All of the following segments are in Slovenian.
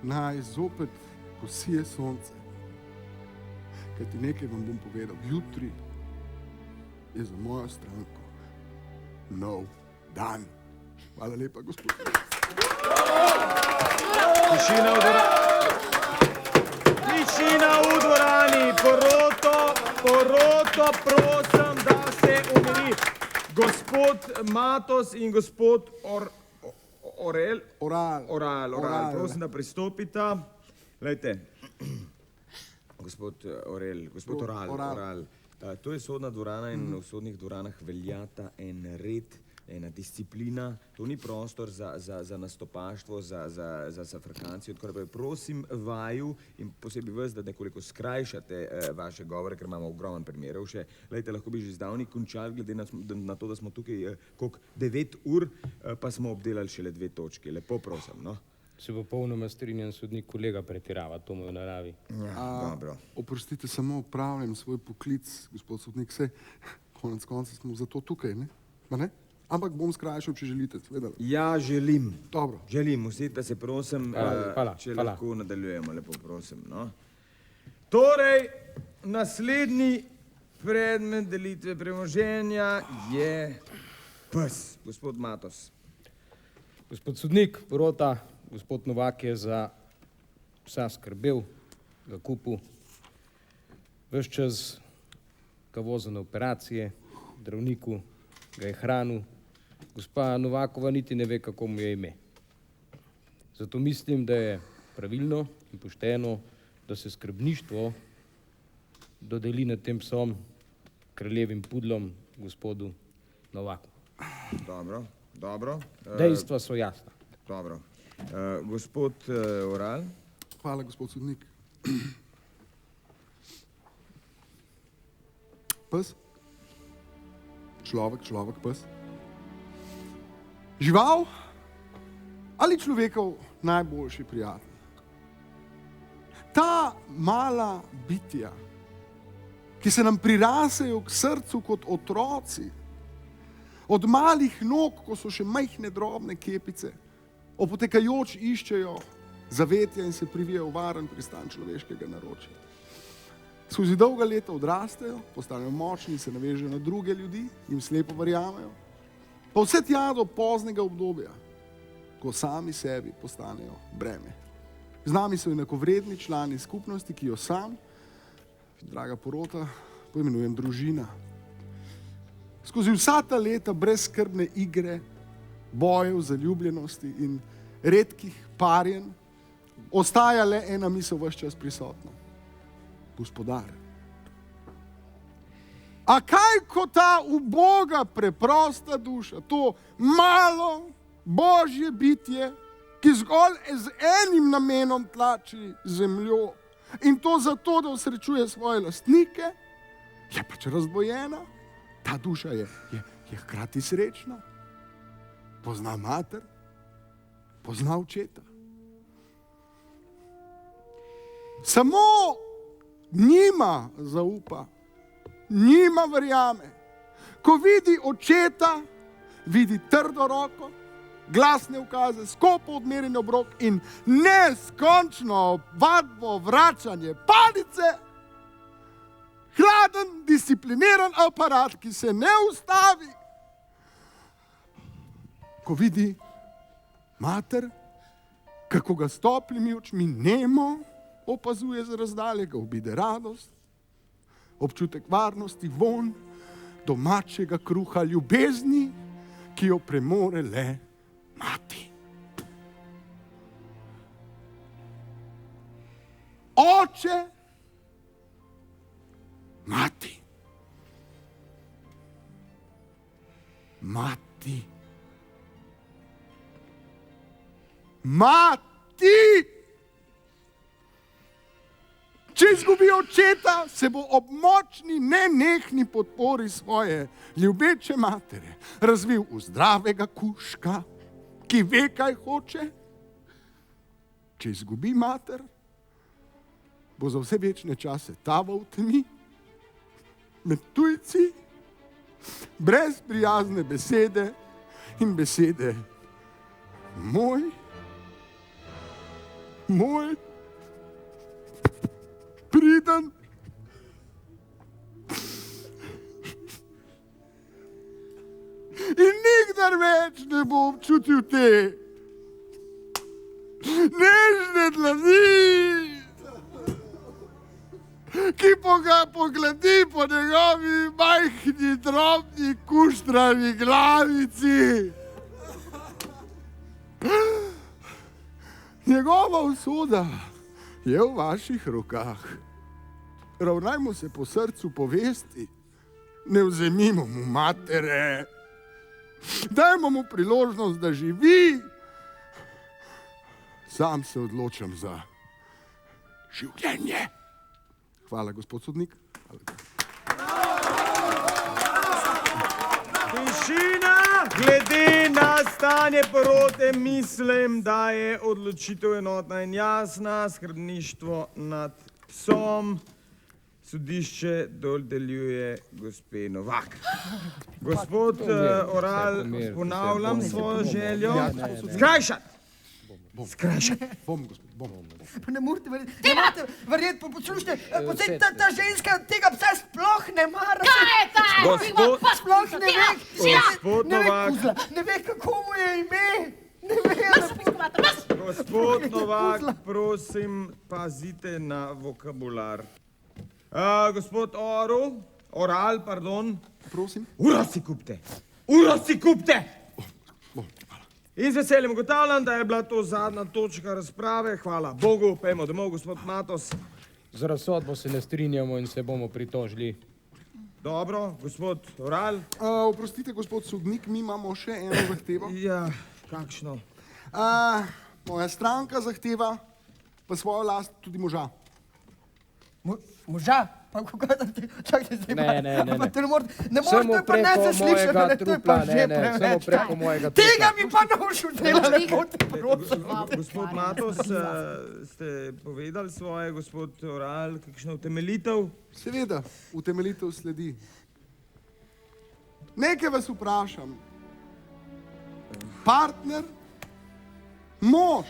naj zopet posije sonce. Kaj ti nekaj vam bom povedal. Jutri je za mojo stranko nov dan. Hvala lepa, gospod. Tišina v dvorani. Poroto, prosim, da se umiri. Gospod Matos in gospod Oral. Prosim, da pristopita. Glejte, gospod Oral. To je sodna dvorana in v sodnih dvoranah veljata en red, ena disciplina. To ni prostor za nastopaštvo, za zafrkanci. Prosim vaju in posebej vas, da nekoliko skrajšate vaše govore, ker imamo ogromen primerov še. Glejte, lahko bi že zdavni končali, glede na to, da smo tukaj 9 ur, pa smo obdelali šele 2 točke. Lepo prosim, no. Se popolnoma strinjam, sodnik, kolega pretirava, to mu je v naravi. Dobro. Oprostite, samo opravljam svoj poklic, gospod sodnik, vse konec konca smo zato tukaj, ne? Ma ne? Ampak bom skrajšal, če želite. Ja, želim. Dobro. Želim, usedite se, prosim, če hvala. lahko nadaljujemo, lepo prosim, no. Torej, naslednji predmet delitve premoženja je pes, gospod Matos. Gospod sodnik, porota, gospod Novak je za psa skrbel, ga kupil, ves čas ga vozil na operacije, zdravniku ga je hranil, gospa Novakova niti ne ve, kako mu je ime. Zato mislim, da je pravilno in pošteno, da se skrbništvo dodeli nad tem psom, kraljevim pudlom, gospodu Novaku. Dobro. Dejstva so jasna. Dobro. Gospod Oral. Hvala, gospod sodnik. Pes? Človek, pes? Žival ali človekov najboljši prijatelj? Ta mala bitja, ki se nam prirasejo k srcu kot otroci, od malih nog, ko so še majhne drobne kepice, opotekajoč iščejo zavetja in se privijajo v varen pristan človeškega naročja. Skozi dolga leta odrastejo, postanejo močni, se navežejo na druge ljudi, jim slepo verjamejo, pa vse tja do poznega obdobja, ko sami sebi postanejo breme. Z nami so enakovredni člani skupnosti, ki jo sam, draga porota, poimenujem družina. Skozi vsa ta leta brezskrbne igre, bojev, zaljubljenosti in redkih parjen, ostaja le ena misel ves čas prisotna. Gospodar. A kaj ko ta uboga, preprosta duša, to malo božje bitje, ki zgolj z enim namenom tlači zemljo in to zato, da osrečuje svoje lastnike, je pač razdvojena. Ta duša je hkrati srečna. Pozna mater, pozna očeta. Samo njima zaupa, njima verjame. Ko vidi očeta, vidi trdo roko, glasne ukaze, skopo odmerjen obrok in neskončno vadbo, vračanje palice, hladen, discipliniran aparat, ki se ne ustavi. Ko vidi mater, kako ga s toplimi očmi nemo opazuje z razdalje, ga obide radost, občutek varnosti, vonj domačega kruha, ljubezni, ki jo premore le mati. Oče, mati. Mati. Če izgubi očeta, se bo ob močni, nenehni podpori svoje ljubeče matere razvil v zdravega kužka, ki ve, kaj hoče. Če izgubi mater, bo za vse večne čase taval v temi, med tujci, brez prijazne besede in besede moj moj, priden, in nikdar več ne bom čutil te nežne dlani, ki pogledi po njegovi majhni, drobni, kuštrani glavici. Njegova usoda je v vaših rokah. Ravnajmo se po srcu povesti, ne vzemimo mu matere. Dajmo mu priložnost, da živi. Sam se odločam za življenje. Hvala, gospod sodnik. Tišina! Glede na stanje porote mislim, da je odločitev enotna in jasna. Skrbništvo nad psom sodišče dodeljuje gospe Novak. Gospod Oral, ponavljam svojo željo. Skrajšati! Skrajšati! Bom, gospod, bom. Ne morete verjeti, poslušajte, ta ženska tega psa sploh ne mara. Kaj je ta? Sploh ne ve, Gospod Novak. ne ve, kako mu je ime. Ne ve, Gospod Novak, prosim, pazite na vokabular. Gospod Oral, pardon. Prosim. Uro si kupte! Uro si kupte! Bom. In z veseljem ugotavljam, da je bila to zadnja točka razprave. Hvala Bogu, pojmo domov, gospod Matos. Z razsodbo se ne strinjamo in se bomo pritožili. Dobro, gospod Oral. Oprostite, gospod sodnik, mi imamo še eno zahtevo. Ja, kakšno? Moja stranka zahteva pa svojo last tudi moža. Moža? Pa kako da ti, čakajte zdaj. Ne. Ne morete, Samo to je pa preko neslišano, mojega to je pa trupla, že ne, samo preveč. preko mojega trupla. Tega mi pa ne boš vzdela, lepo te prosim. Gospod Matos, ste povedali svoje, gospod Oral, kakšno utemeljitev? Seveda, utemeljitev sledi. Nekaj vas vprašam. Partner, mož,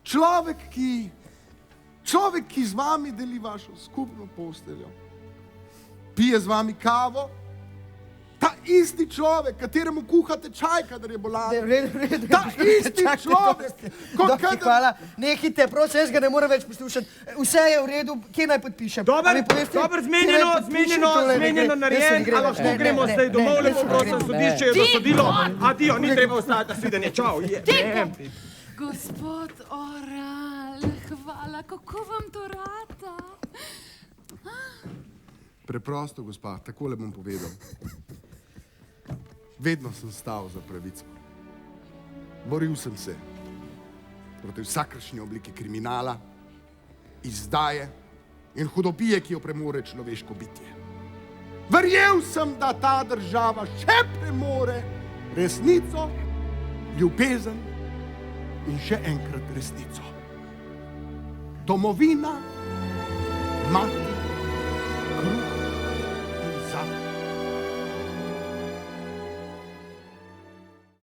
človek, ki z vami deli vašo skupno posteljo, pije z vami kavo, ta isti človek, kateremu kuhate čaj, kadar je bolan. Ta isti človek, Hvala, nehite, prosim, jaz ga ne morem več poslušati. Vse je v redu, kje naj podpišem? Dober, Ali poveste, dober, kje naj podpišem tole? zmenjeno, narejen, a lahko gremo zdaj domov, lepo prosim, sodišče je dosodilo. Adijo, ni treba ostati na svidenje, čau. Gospod Oral, hvala, kako vam to rata? Preprosto, gospa, takole bom povedal. Vedno sem stal za pravico. Boril sem se proti vsakršni obliki kriminala, izdaje in hudobije, ki jo premore človeško bitje. Verjel sem, da ta država še premore resnico, ljubezen in še enkrat resnico. Domovina, mati,